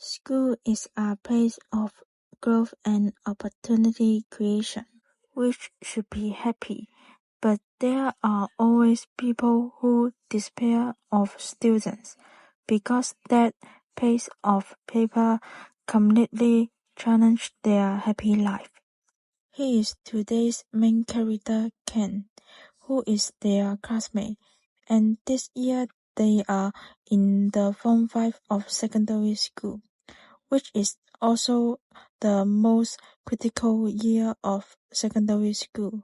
School is a place of growth and opportunity creation, which should be happy. But there are always people who despair of students because that piece of paper completely challenged their happy life. He is today's main character, Ken, who is their classmate, and this year they are in the Form 5 of secondary school, which is also the most critical year of secondary school.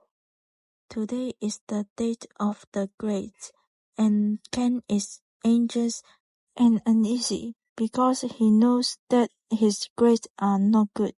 Today is the date of the grades, and Ken is anxious and uneasy because he knows that his grades are not good.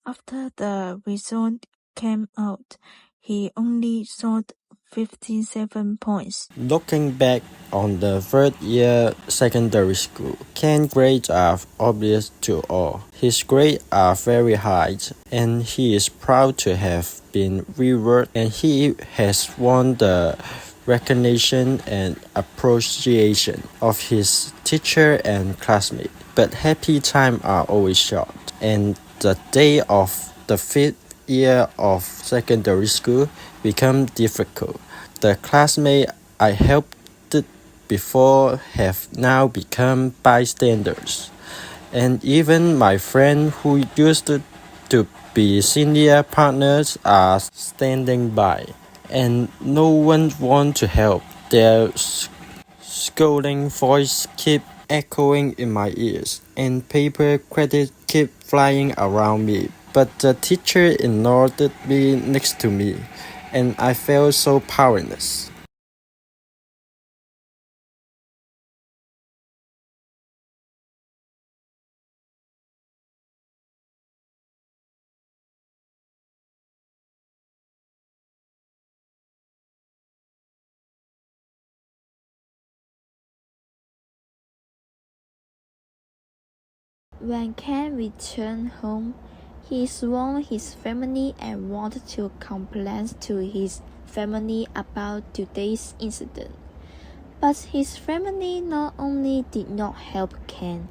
After the result came out, he only scored 57 points. Looking back on the third year secondary school, Ken's grades are obvious to all. His grades are very high, and he is proud to have been rewarded, and he has won the recognition and appreciation of his teacher and classmates. But happy times are always short, and the day of the fifth year of secondary school become difficult. The classmates I helped before have now become bystanders, and even my friends who used to be senior partners are standing by, and no one wants to help. Their scolding voice keep echoing in my ears, and paper credits keep flying around me. But the teacher ignored me next to me, and I felt so powerless. When Ken returned home, he sworn his family and wanted to complain to his family about today's incident. But his family not only did not help Ken,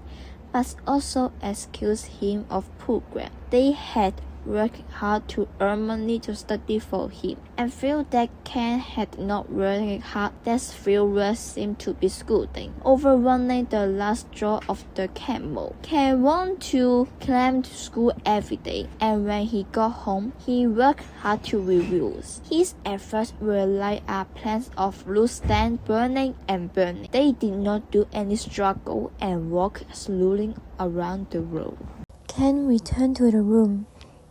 but also accused him of program. They had worked hard to earn money to study for him, and felt that Ken had not worked hard. That failure seemed to be scolding, overrunning the last straw of the camel. Ken wanted to climb to school every day, and when he got home, he worked hard to reviews. His efforts were like a plant of loose stand, burning and burning. They did not do any struggle and walked slowly around the room. Ken returned to the room.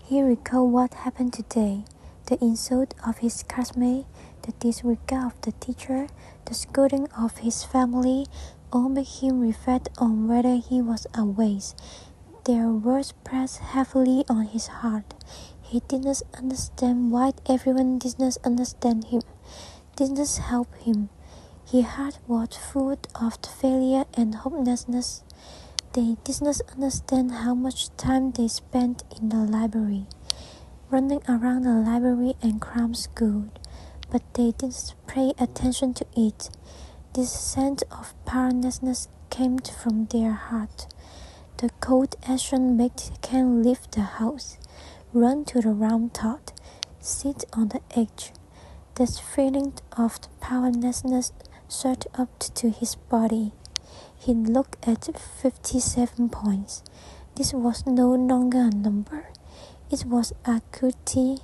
He recalled what happened today, the insult of his classmate, the disregard of the teacher, the scolding of his family, all made him reflect on whether he was a waste. Their words pressed heavily on his heart. He didn't understand why everyone didn't understand him, didn't help him. His heart was full of failure and hopelessness. They didn't understand how much time they spent in the library, running around the library and crime school, but they didn't pay attention to it. This sense of powerlessness came from their heart. The cold action made Ken leave the house, run to the round top, sit on the edge. This feeling of powerlessness surged up to his body. He looked at 57 points. This was no longer a number. It was acuity.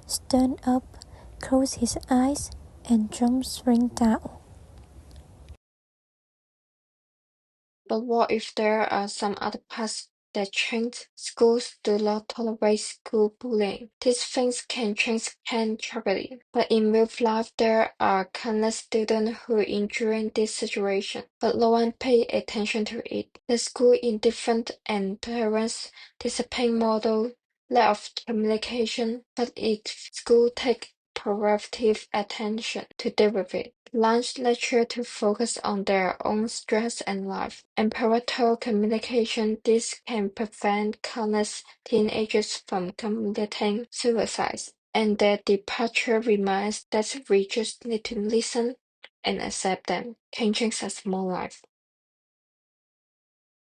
Stood up, closed his eyes, and jumped straight down. But what if there are some other paths that change? Schools do not tolerate school bullying. These things can change tragedy. But in real life, there are countless students who enduring this situation, but no one pay attention to it. The school indifferent and parents discipline model, lack of communication, but if school take proactive attention to deal with it. Lunch lecture to focus on their own stress and life. And parental communication, this can prevent countless teenagers from committing suicide. And their departure reminds that we just need to listen and accept them, changing a small life.